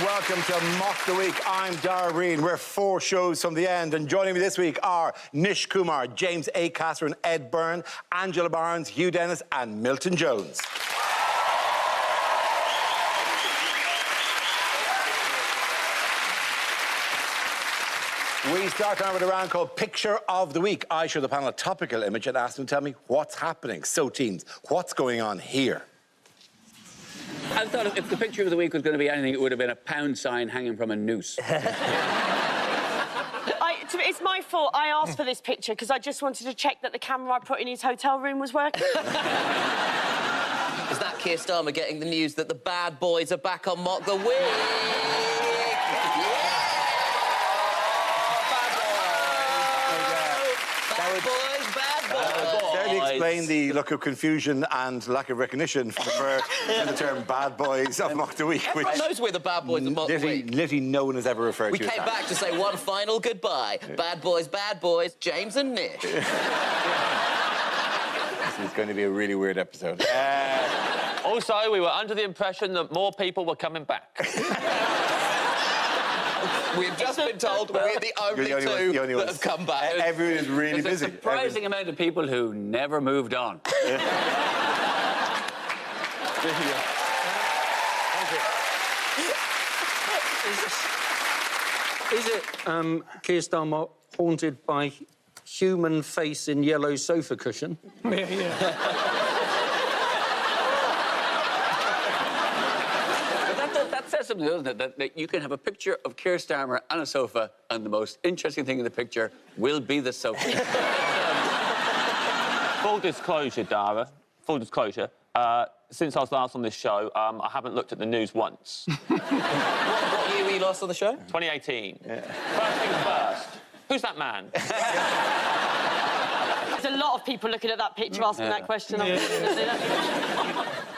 welcome to Mock the Week. I'm Dara Breen. We're 4 shows from the end, and joining me this week are Nish Kumar, James Acaster and Ed Byrne, Angela Barnes, Hugh Dennis and Milton Jones. We start now with a round called Picture of the Week. I show the panel a topical image and ask them to tell me what's happening. So, teams, what's going on here? I thought if the picture of the week was going to be anything, it would have been a pound sign hanging from a noose. It's my fault. I asked for this picture because I just wanted to check that the camera I put in his hotel room was working. Is that Keir Starmer getting the news that the bad boys are back on Mock the Week? Explain the look of confusion and lack of recognition for the term bad boys of Mock the Week. Everyone knows we're the bad boys of Mock the Week. Literally no one has ever referred to it. We came back to say one final goodbye. Bad boys, James and Nish. This is going to be a really weird episode. Also, we were under the impression that more people were coming back. We've just been told we're the only two that have come back. Everyone is really There's busy. a surprising amount of people who never moved on. Is it Keir Starmer haunted by human face in yellow sofa cushion? That says something, doesn't it? That you can have a picture of Keir Starmer on a sofa, and the most interesting thing in the picture will be the sofa. Full disclosure, Dara. Full disclosure. Since I was last on this show, I haven't looked at the news once. What year were you last on the show? 2018. Yeah. First things first. Who's that man? There's a lot of people looking at that picture asking that question.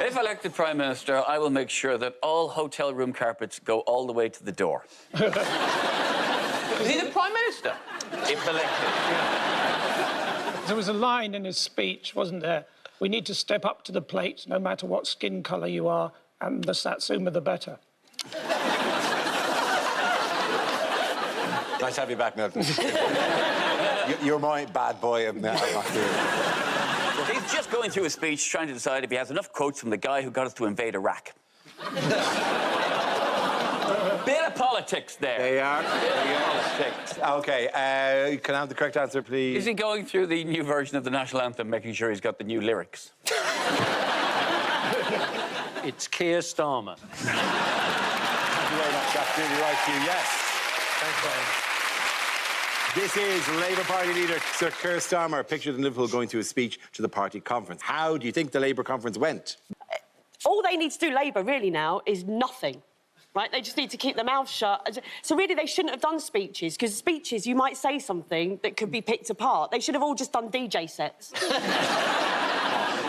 If elected Prime Minister, I will make sure that all hotel room carpets go all the way to the door. Is he the Prime Minister? If elected. There was a line in his speech, wasn't there? We need to step up to the plate, no matter what skin colour you are, and the Satsuma, the better. Nice to have you back, Milton. You're my bad boy of Mock the Week. He's just going through a speech trying to decide if he has enough quotes from the guy who got us to invade Iraq. Bit of politics there. They are. Politics. OK, can I have the correct answer, please? Is he going through the new version of the national anthem, making sure he's got the new lyrics? It's Keir Starmer. Thank you very much. That's really right, Hugh. Yes. Thanks, Brian. This is Labour Party leader Sir Keir Starmer, pictured in Liverpool going to a speech to the party conference. How do you think the Labour conference went? All they need to do, Labour, really now, is nothing. Right? They just need to keep their mouth shut. So really, they shouldn't have done speeches, because speeches, you might say something that could be picked apart. They should have all just done DJ sets.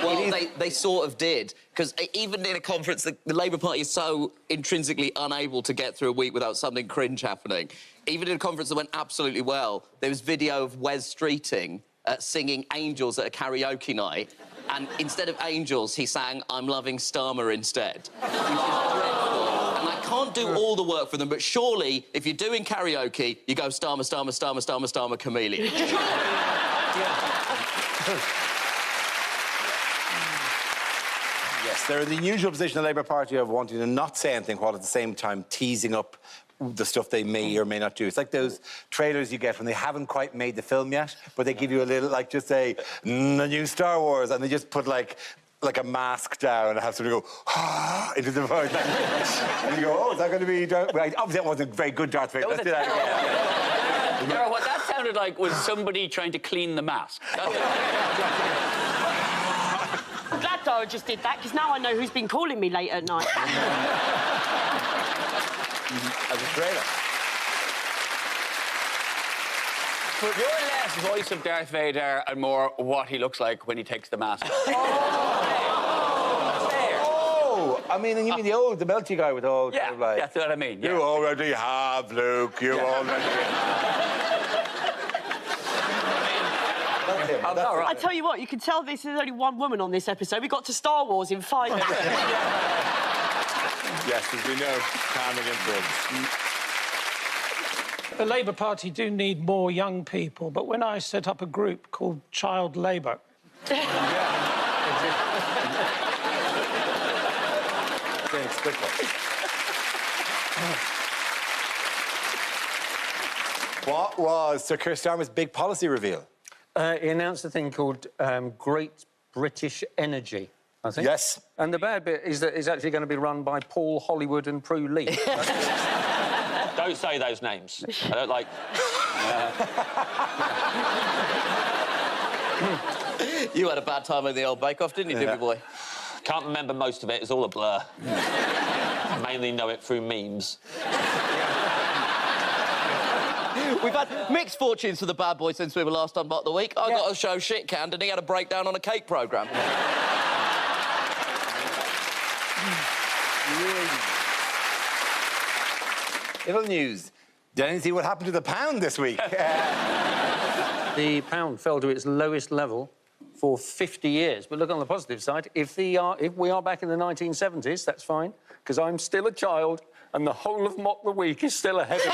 Well, they sort of did, because even in a conference, the Labour Party is so intrinsically unable to get through a week without something cringe happening. Even in a conference that went absolutely well, there was video of Wes Streeting singing Angels at a karaoke night, and instead of Angels, he sang I'm Loving Starmer instead, which is dreadful. And I can't do all the work for them, but surely, if you're doing karaoke, you go Starmer, Starmer, Starmer, Starmer, Starmer, Chameleon. Yes, they're in the unusual position of the Labour Party of wanting to not say anything while at the same time teasing up the stuff they may or may not do. It's like those trailers you get when they haven't quite made the film yet, but they give you a little, like, just say, the new Star Wars, and they just put, like a mask down and have somebody go, into the voice. And you go, oh, is that going to be... Well, obviously, that wasn't a very good Darth Vader. Let's do that again. Dara, what that sounded like was somebody trying to clean the mask. I'm glad Dara just did that, because now I know who's been calling me late at night. As a trailer. But you're less voice of Darth Vader and more what he looks like when he takes the mask off. Oh, I mean, you mean the melty guy with all... Yeah, kind of like, that's what I mean. Yeah. You already have, Luke. You already have. I tell you what, you can tell this is only one woman on this episode. We got to Star Wars in 5 minutes. Yes, as we know, calming and The Labour Party do need more young people, but when I set up a group called Child Labour, What was Sir Keir Starmer's big policy reveal? He announced a thing called Great British Energy, I think. Yes. And the bad bit is that it's actually going to be run by Paul Hollywood and Prue Leith. Don't say those names. I don't like... You had a bad time in the old Bake Off, didn't you, Jimmy boy? Can't remember most of it. It's all a blur. Mainly know it through memes. We've had mixed fortunes for the bad boy since we were last on Mock the Week. I got a show shit canned and he had a breakdown on a cake programme. Little news. Did anyone see what happened to the pound this week? The pound fell to its lowest level for 50 years. But look on the positive side, if we are back in the 1970s, that's fine, because I'm still a child and the whole of Mock the Week is still ahead of me.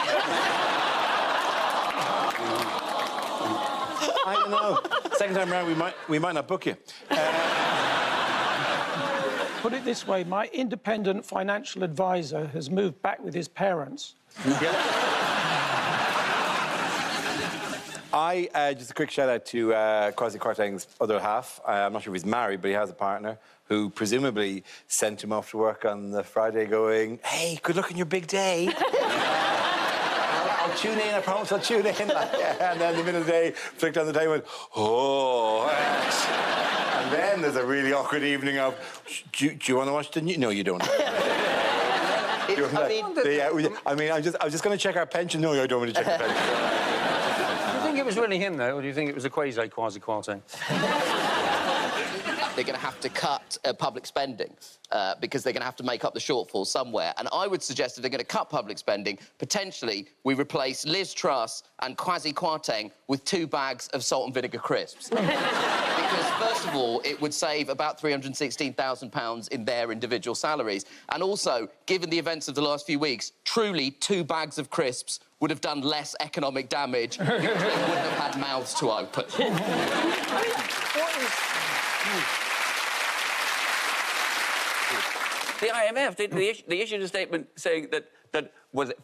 I don't know. Second time round, we might not book you. put it this way, my independent financial advisor has moved back with his parents. Just a quick shout out to Kwasi Kwarteng's other half. I'm not sure if he's married, but he has a partner who presumably sent him off to work on the Friday going, hey, good luck on your big day. I'll tune in, I promise I'll tune in. And then in the middle of the day, flicked on the day and went, oh. And then there's a really awkward evening of, do you want to watch the news? No, you don't. I was just going to check our pension. No, I don't want to check the pension. Do you think it was really him, though, or do you think it was a Kwasi Kwarteng? They're going to have to cut public spending because they're going to have to make up the shortfall somewhere. And I would suggest if they're going to cut public spending, potentially we replace Liz Truss and Kwasi Kwarteng with 2 bags of salt and vinegar crisps. Because, first of all, it would save about £316,000 in their individual salaries. And also, given the events of the last few weeks, truly 2 bags of crisps would have done less economic damage because they wouldn't have had mouths to open. The IMF, they issued a statement saying that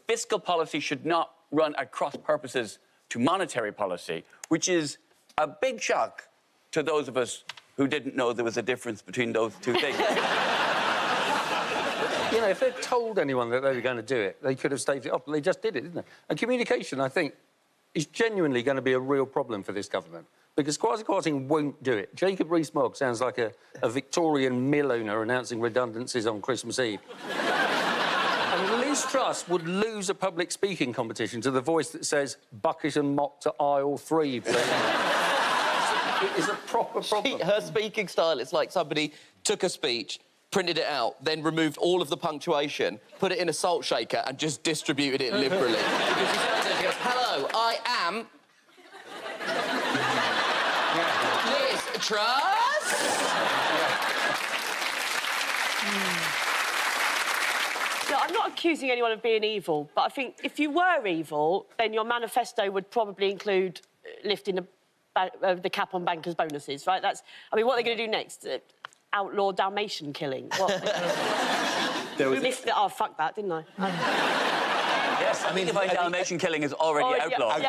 fiscal policy should not run at cross purposes to monetary policy, which is a big shock to those of us who didn't know there was a difference between those two things. You know, if they'd told anyone that they were going to do it, they could have staved it off, but they just did it, didn't they? And communication, I think, is genuinely going to be a real problem for this government, because Kwasi Kwarteng won't do it. Jacob Rees-Mogg sounds like a Victorian mill owner announcing redundancies on Christmas Eve. And Liz Truss would lose a public speaking competition to the voice that says, Bucket and Mop to aisle 3, please. It is a proper problem. Her speaking style, it's like somebody took a speech, printed it out, then removed all of the punctuation, put it in a salt shaker and just distributed it liberally. Because she says it, she goes, hello, I am... Liz Truss? No, I'm not accusing anyone of being evil, but I think if you were evil, then your manifesto would probably include lifting the cap on bankers' bonuses, right? What are they going to do next? Outlaw Dalmatian killing? What? Oh, fuck that, didn't I? Yes, I mean, Dalmatian killing is already outlawed.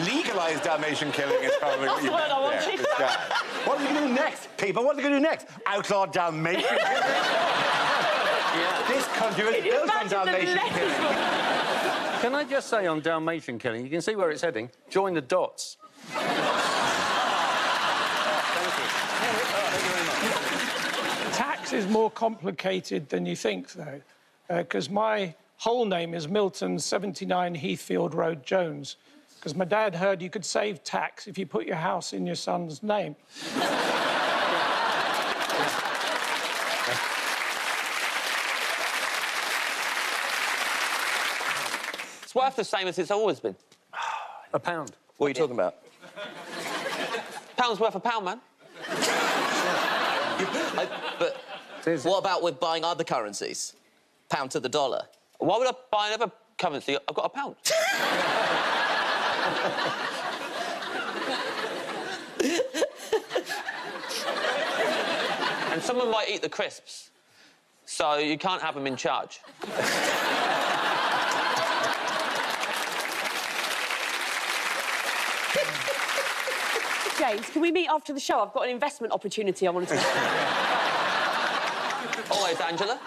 Legalise Dalmatian killing is probably what you meant. What are they going to do next, people? What are they going to do next? Outlaw Dalmatian killing? This country is built on Dalmatian killing. Can I just say on Dalmatian killing, you can see where it's heading. Join the dots. Tax is more complicated than you think, though, because my whole name is Milton 79 Heathfield Road Jones, because my dad heard you could save tax if you put your house in your son's name. It's worth the same as it's always been. A pound. What are you talking about? Pound's worth a pound, man. What about with buying other currencies? Pound to the dollar. Why would I buy another currency? I've got a pound. And someone might eat the crisps, so you can't have them in charge. James, can we meet after the show? I've got an investment opportunity I want to talk about. Always, Angela.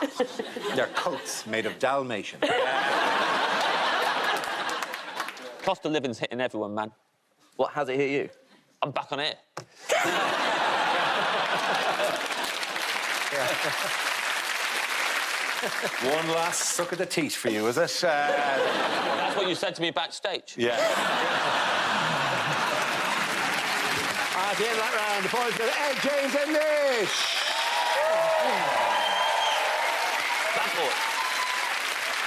They're coats made of Dalmatian. Cost of living's hitting everyone, man. What, how's it hit you? I'm back on it. One last suck at the teeth for you, is it? That's what you said to me backstage. Yeah. At the end of that round, the points go to Ed, James and Nish.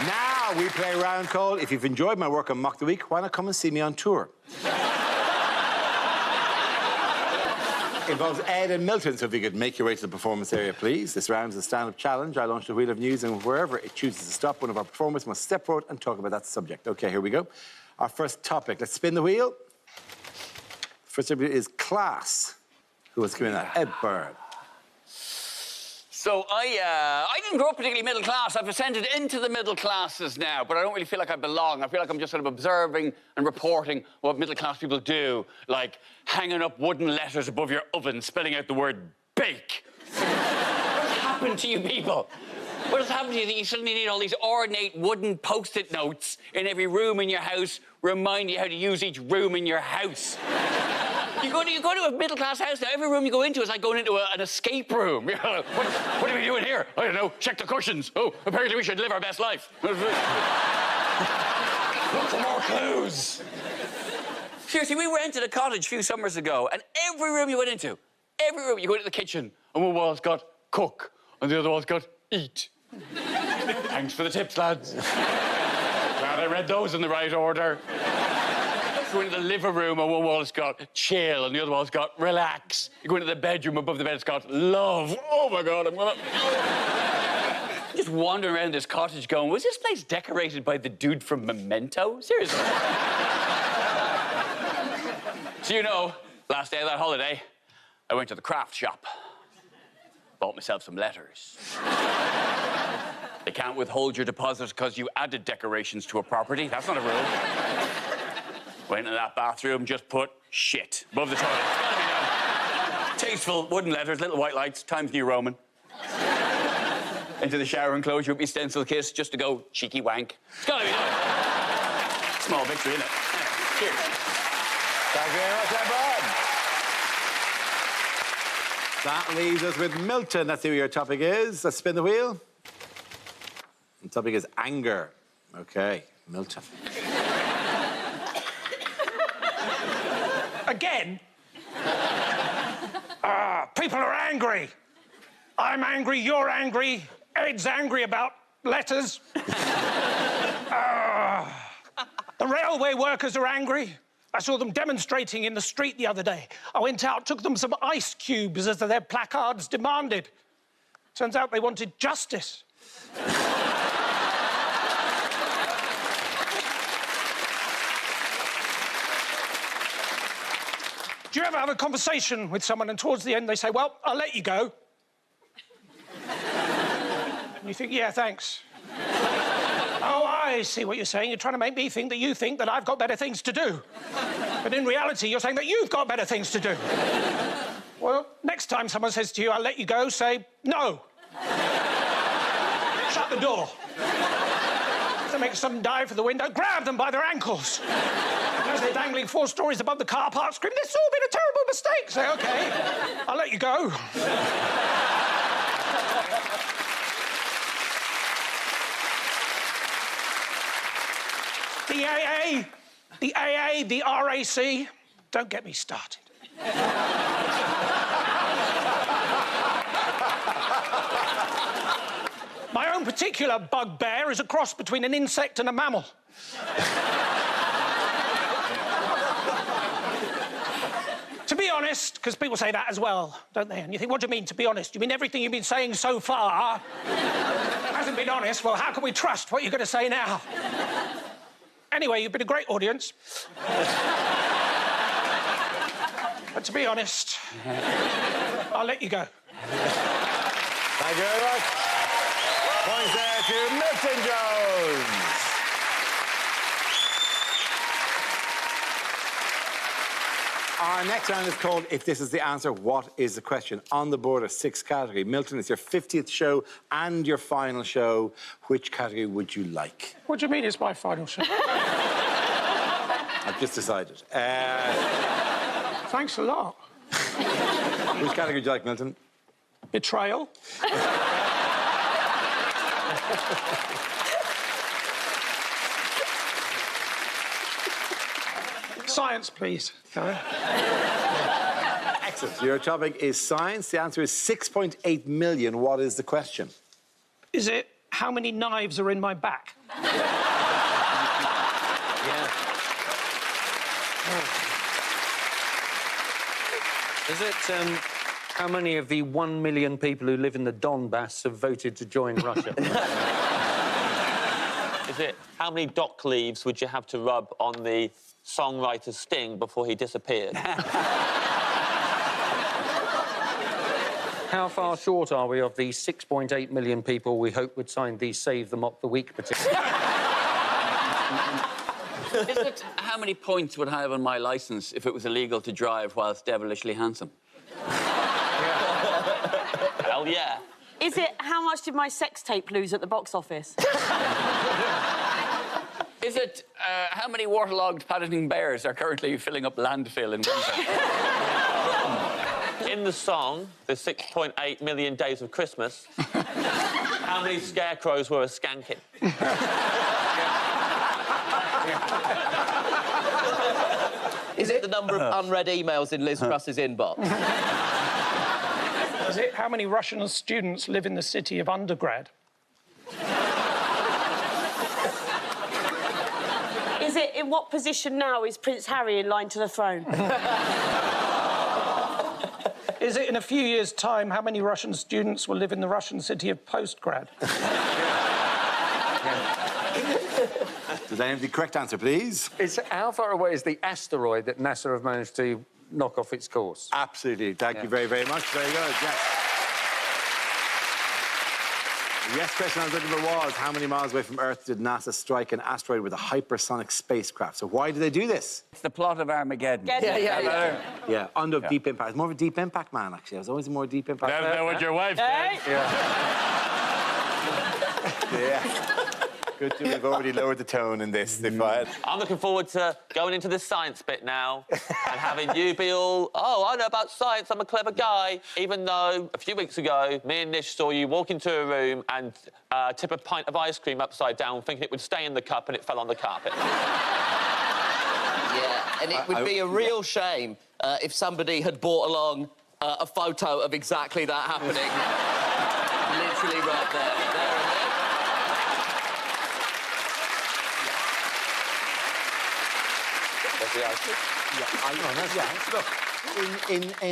Now we play a round called If You've Enjoyed My Work on Mock the Week, why not come and see me on tour? Involves Ed and Milton, so if you could make your way to the performance area, please. This round is a stand-up challenge. I launch the wheel of news, and wherever it chooses to stop, one of our performers must step forward and talk about that subject. OK, here we go. Our first topic. Let's spin the wheel. First subject is class. Who was coming out? Ed Byrne. So I didn't grow up particularly middle class. I've ascended into the middle classes now, but I don't really feel like I belong. I feel like I'm just sort of observing and reporting what middle class people do, like hanging up wooden letters above your oven, spelling out the word bake. What's happened to you people? What has happened to you that you suddenly need all these ornate wooden Post-it notes in every room in your house, remind you how to use each room in your house? You go to a middle-class house now, every room you go into is like going into an escape room. You know, what are we doing here? I don't know, check the cushions. Oh, apparently we should live our best life. Look for more clues. Seriously, we rented a cottage a few summers ago, and every room you went into, every room, you go into the kitchen, and one wall's got cook, and the other wall's got eat. Thanks for the tips, lads. Glad I read those in the right order. You go into the living room, and one wall's got chill, and the other wall's got relax. You go into the bedroom, above the bed, it's got love. Oh, my God, I'm gonna... Just wandering around this cottage going, was this place decorated by the dude from Memento? Seriously. So, you know, last day of that holiday, I went to the craft shop. Bought myself some letters. They can't withhold your deposits because you added decorations to a property. That's not a rule. Went into that bathroom, just put shit above the toilet. It's gotta be done. Tasteful wooden letters, little white lights, Times New Roman. Into the shower enclosure with me stencil kiss just to go cheeky wank. It's gotta be done. Small victory, isn't it? Cheers. Thank you very much, Ed Byrne. That leaves us with Milton. Let's see what your topic is. Let's spin the wheel. The topic is anger. OK, Milton. Again? People are angry. I'm angry, you're angry, Ed's angry about letters. The railway workers are angry. I saw them demonstrating in the street the other day. I went out, took them some ice cubes as their placards demanded. Turns out they wanted justice. Do you ever have a conversation with someone and towards the end they say, well, I'll let you go? And you think, yeah, thanks. Oh, I see what you're saying. You're trying to make me think that you think that I've got better things to do. But in reality, you're saying that you've got better things to do. Well, next time someone says to you, I'll let you go, say, no. Shut the door. If they make some dive for the window, grab them by their ankles. As they're dangling 4 stories above the car park, scream, this has all been a terrible mistake. Say, OK, I'll let you go. The AA, the RAC, don't get me started. My own particular bugbear is a cross between an insect and a mammal. To be honest, honest? Because people say that as well, don't they? And you think, what do you mean, to be honest? You mean everything you've been saying so far hasn't been honest? Well, how can we trust what you're going to say now? Anyway, you've been a great audience. But to be honest, I'll let you go. Thank you very much. Points there to Milton Jones. Our next round is called If This Is the Answer, What Is the Question? On the board are 6 categories. Milton, it's your 50th show and your final show. Which category would you like? What do you mean it's my final show? I've just decided. Thanks a lot. Which category would you like, Milton? Betrayal. Science, please. Excellent. Your topic is science. The answer is 6.8 million. What is the question? Is it how many knives are in my back? Is it how many of the 1 million people who live in the Donbass have voted to join Russia? Is it how many dock leaves would you have to rub on the songwriter's sting before he disappeared? How far short are we of the 6.8 million people we hope would sign the Save the Mop the Week petition? Is it how many points would I have on my licence if it was illegal to drive whilst devilishly handsome? Hell yeah. Is it how much did my sex tape lose at the box office? Is it how many waterlogged Paddington Bears are currently filling up landfill in winter? In the song, the 6.8 million days of Christmas, how many scarecrows were a skanking? Is it the number of unread emails in Liz Truss's inbox? Is it how many Russian students live in the city of undergrad? Is it in what position now is Prince Harry in line to the throne? Is it in a few years' time how many Russian students will live in the Russian city of Postgrad? Does anyone have the correct answer, please? It's how far away is the asteroid that NASA have managed to knock off its course? Absolutely. Thank you very, very much. Very good. Yes. The yes question I was looking for was how many miles away from Earth did NASA strike an asteroid with a hypersonic spacecraft? So why did they do this? It's the plot of Armageddon. Yeah, under deep impact. I was more of a deep impact man, actually. I was always more deep impact. Never know what your wife says. Yeah. Good to we've already lowered the tone in this. I'm looking forward to going into the science bit now and having you be all, oh, I know about science, I'm a clever guy, even though a few weeks ago, me and Nish saw you walk into a room and tip a pint of ice cream upside down thinking it would stay in the cup and it fell on the carpet. Yeah, and it would be a real shame if somebody had brought along a photo of exactly that happening. Literally right there.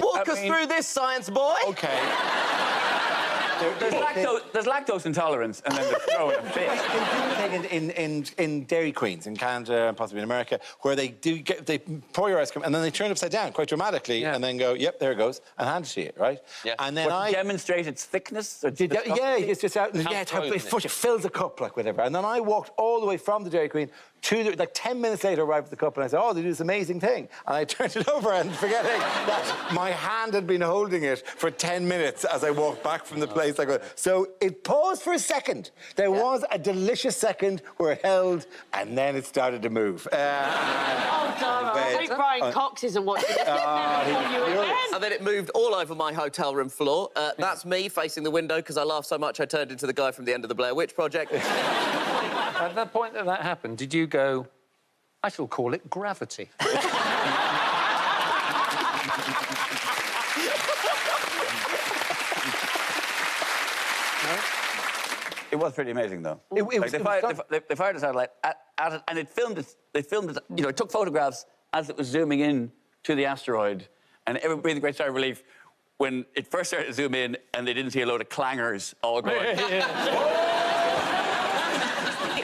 Walk us through this, science boy. OK. There's lactose intolerance, and then there's throwing a fish. in Dairy Queens in Canada and possibly in America, where they pour your ice cream and then they turn it upside down quite dramatically and then go, yep, there it goes, and hand it to you, right? Yeah. And then What, to demonstrate its thickness? Or it's just out, and it fills a cup, like whatever. And then I walked all the way from the Dairy Queen to the, like 10 minutes later, arrived at the cup, and I said, oh, they do this amazing thing. And I turned it over, and forgetting that my hand had been holding it for 10 minutes as I walked back from the place. So it paused for a second. There was a delicious second where it held, and then it started to move. Oh, Dara, I hope Brian Cox isn't watching this. Never call you again. And then it moved all over my hotel room floor. That's me facing the window because I laughed so much I turned into the guy from the end of the Blair Witch Project. At the point that happened, did you go, I shall call it gravity? It was pretty amazing, though. They fired a satellite at it, and it filmed it. They filmed it. You know, it took photographs as it was zooming in to the asteroid, and everyone breathed a great sigh of relief when it first started to zoom in and they didn't see a load of clangers all going.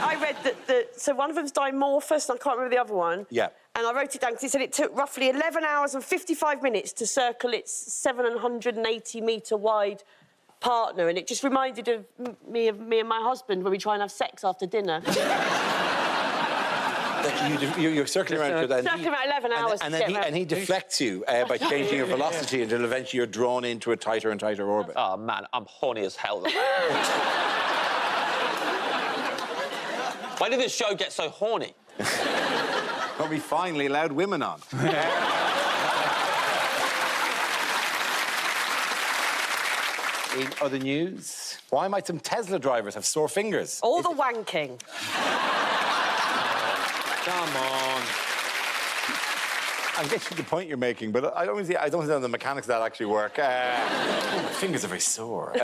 I read that so one of them's dimorphous, and I can't remember the other one. Yeah. And I wrote it down because it said it took roughly 11 hours and 55 minutes to circle its 780-metre wide partner, and it just reminded of me and my husband when we try and have sex after dinner. You're circling around for Circling around 11 hours. and he deflects you by changing your velocity until eventually you're drawn into a tighter and tighter orbit. Oh, man, I'm horny as hell. When did this show get so horny? When we finally allowed women on. In other news, why might some Tesla drivers have sore fingers? All the wanking. Come on. I'm getting the point you're making, but I don't see how the mechanics of that actually work. My fingers are very sore. Is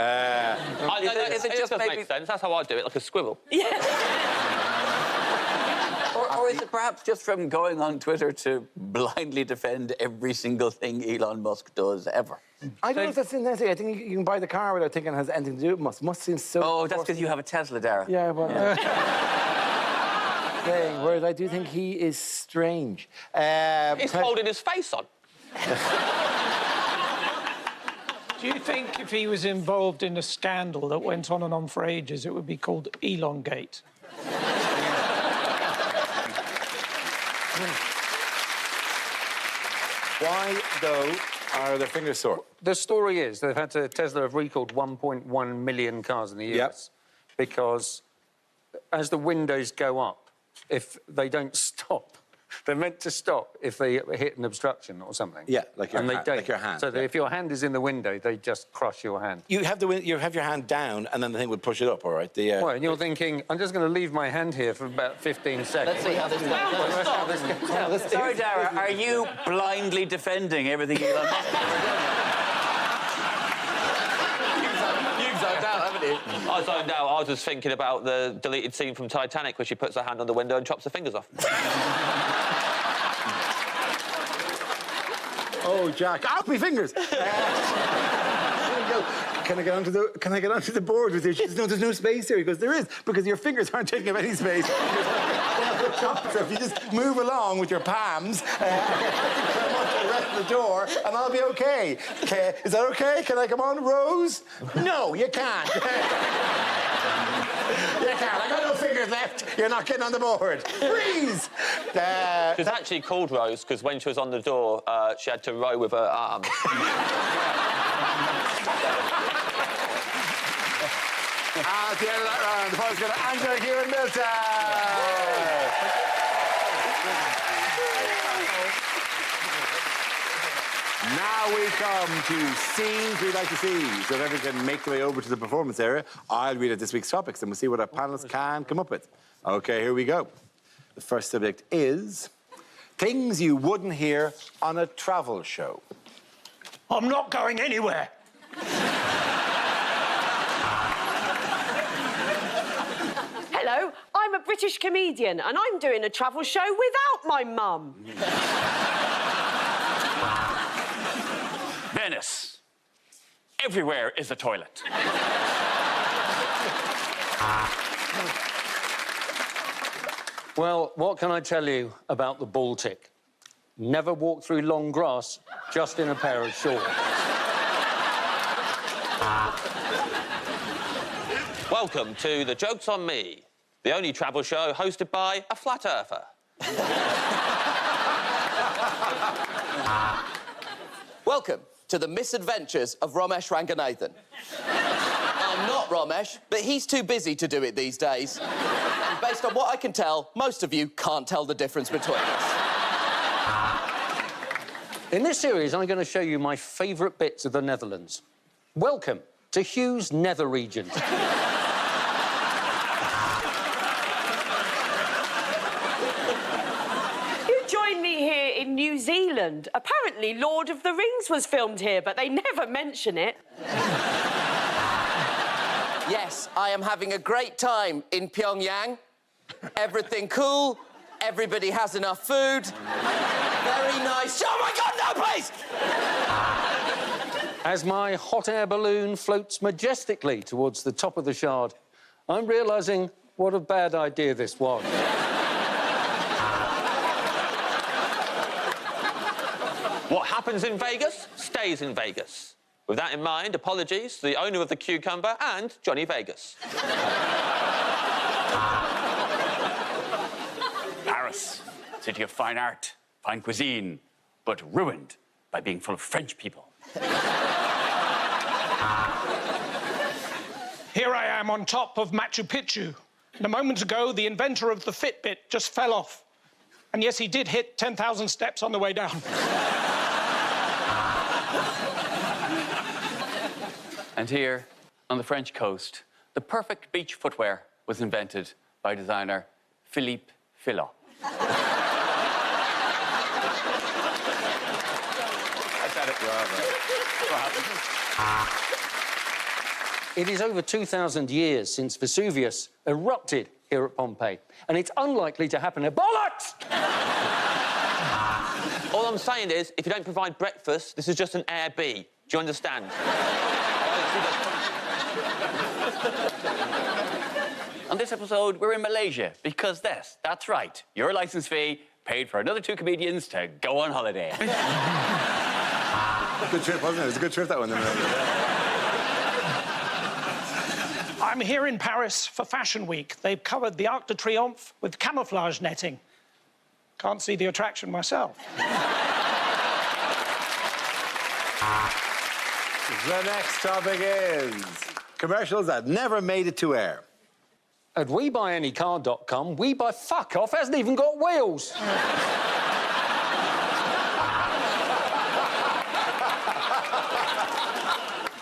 it just make sense? That's how I do it, like a squirrel. Or is it perhaps just from going on Twitter to blindly defend every single thing Elon Musk does ever? I don't know if that's necessary. I think you can buy the car without thinking it has anything to do with Musk. Musk seems so... Oh, that's because you have a Tesla, Dara. Yeah, well... whereas I do think he is strange. He's holding his face on. Do you think if he was involved in a scandal that went on and on for ages, it would be called Elongate? Why, though, are their fingers sore? The story is they've had to... Tesla have recalled 1.1 million cars in the US because as the windows go up, if they don't stop, they're meant to stop if they hit an obstruction or something. Yeah, like your and they hand- don't. like your hand, So that if your hand is in the window, they just crush your hand. You have your hand down, and then the thing would push it up, all right? Well, and you're thinking, I'm just going to leave my hand here for about 15 seconds. Let's see how this goes. Sorry, Dara, are you blindly defending everything Elon Musk has done? You've zoned out, haven't you? I zoned out. I was just thinking about the deleted scene from Titanic where she puts her hand on the window and chops her fingers off. Oh, Jack. Ow, my fingers! There you go. Can I get onto the board with you? She says, no, there's no space here. He goes, there is, because your fingers aren't taking up any space. So if you just move along with your palms, the rest of the door, and I'll be okay. Is that okay? Can I come on, Rose? No, you can't. You can't. I got no fingers left. You're not getting on the board. Freeze! She was actually called Rose because when she was on the door, she had to row with her arm. At the end of that round, the point's going to Angela Kieran Milton. Now we come to scenes we'd like to see. So if everyone can make their way over to the performance area, I'll read out this week's topics and we'll see what our panellists can come up with. OK, here we go. The first subject is things you wouldn't hear on a travel show. I'm not going anywhere. Hello, I'm a British comedian and I'm doing a travel show without my mum. Venice. Everywhere is a toilet. Well, what can I tell you about the Baltic? Never walk through long grass, just in a pair of shorts. Welcome to The Joke's on Me, the only travel show hosted by a flat earther. Welcome to the misadventures of Ramesh Ranganathan. I'm not Ramesh, but he's too busy to do it these days. And based on what I can tell, most of you can't tell the difference between us. In this series, I'm going to show you my favourite bits of the Netherlands. Welcome to Hugh's Nether Region. In New Zealand. Apparently, Lord of the Rings was filmed here, but they never mention it. Yes, I am having a great time in Pyongyang. Everything cool, everybody has enough food. Very nice. Oh, my God, no, please! As my hot air balloon floats majestically towards the top of the Shard, I'm realising what a bad idea this was. What happens in Vegas stays in Vegas. With that in mind, apologies to the owner of the cucumber and Johnny Vegas. Paris, city of fine art, fine cuisine, but ruined by being full of French people. Here I am on top of Machu Picchu. And a moment ago, the inventor of the Fitbit just fell off. And yes, he did hit 10,000 steps on the way down. And here, on the French coast, the perfect beach footwear was invented by designer Philippe Philot. I said it. It is over 2,000 years since Vesuvius erupted here at Pompeii, and it's unlikely to happen again. Bollocks! All I'm saying is, if you don't provide breakfast, this is just an Air B. Do you understand? On this episode, we're in Malaysia because that's right, your licence fee paid for another 2 comedians to go on holiday. Good trip, wasn't it? It was a good trip, that one. I'm here in Paris for Fashion Week. They've covered the Arc de Triomphe with camouflage netting. Can't see the attraction myself. The next topic is commercials that never made it to air. At WeBuyAnyCar.com, We Buy Fuck Off hasn't even got wheels.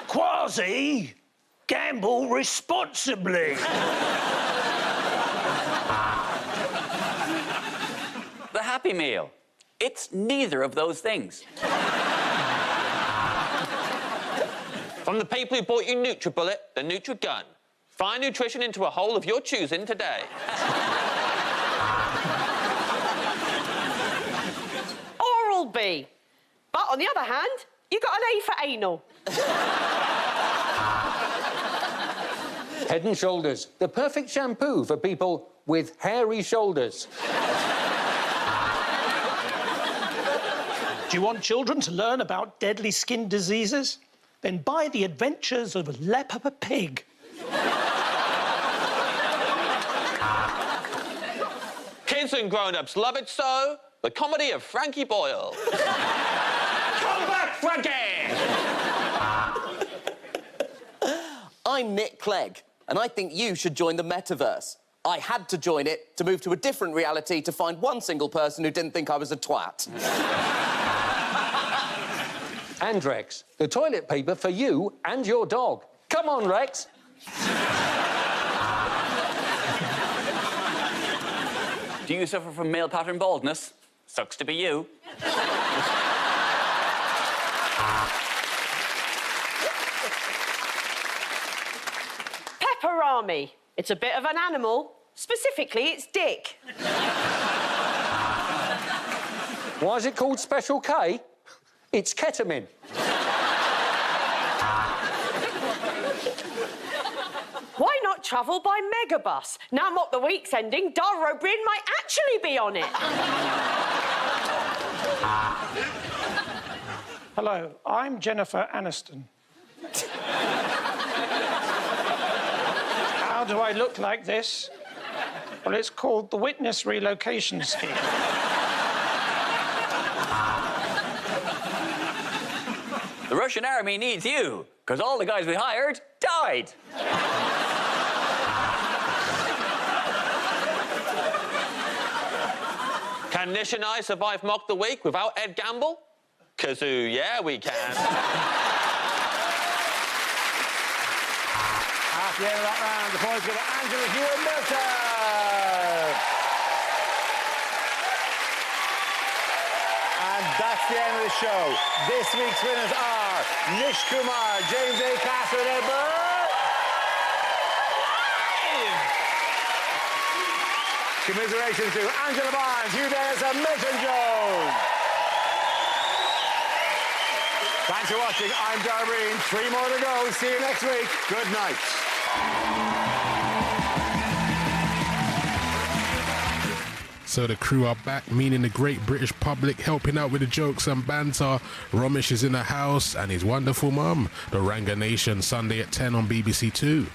Quasi, gamble responsibly. The Happy Meal. It's neither of those things. From the people who bought you NutriBullet, the NutriGun. Find nutrition into a hole of your choosing today. Oral-B. But on the other hand, you got an A for anal. Head and Shoulders, the perfect shampoo for people with hairy shoulders. Do you want children to learn about deadly skin diseases? Then buy The Adventures of Leopard Pig. Kids and grown-ups love it so. The comedy of Frankie Boyle. Come back, Frankie! I'm Nick Clegg, and I think you should join the metaverse. I had to join it to move to a different reality to find one single person who didn't think I was a twat. Andrex, the toilet paper for you and your dog. Come on, Rex. Do you suffer from male pattern baldness? Sucks to be you. Pepperami. It's a bit of an animal. Specifically, its dick. Why is it called Special K? It's ketamine. Why not travel by megabus? Now Mock the Week's ending, Dara O'Brien might actually be on it. Hello, I'm Jennifer Aniston. How do I look like this? Well, it's called the Witness Relocation Scheme. The Russian army needs you, because all the guys we hired died. Can Nish and I survive Mock the Week without Ed Gamble? Kazoo, yeah, we can. At the end of that round, the points go to Angela Hugh Milton. And that's the end of the show. This week's winners are Nish Kumar, James A. Castle, and Ed Burr. Commiserations to Angela Barnes, Hugh Dennis, and Milton Jones. Thanks for watching. I'm Darbreen. 3 more to go. See you next week. Good night. So the crew are back, meaning the great British public, helping out with the jokes and banter. Romesh is in the house and his wonderful mum. The Ranga Nation, Sunday at 10 on BBC Two.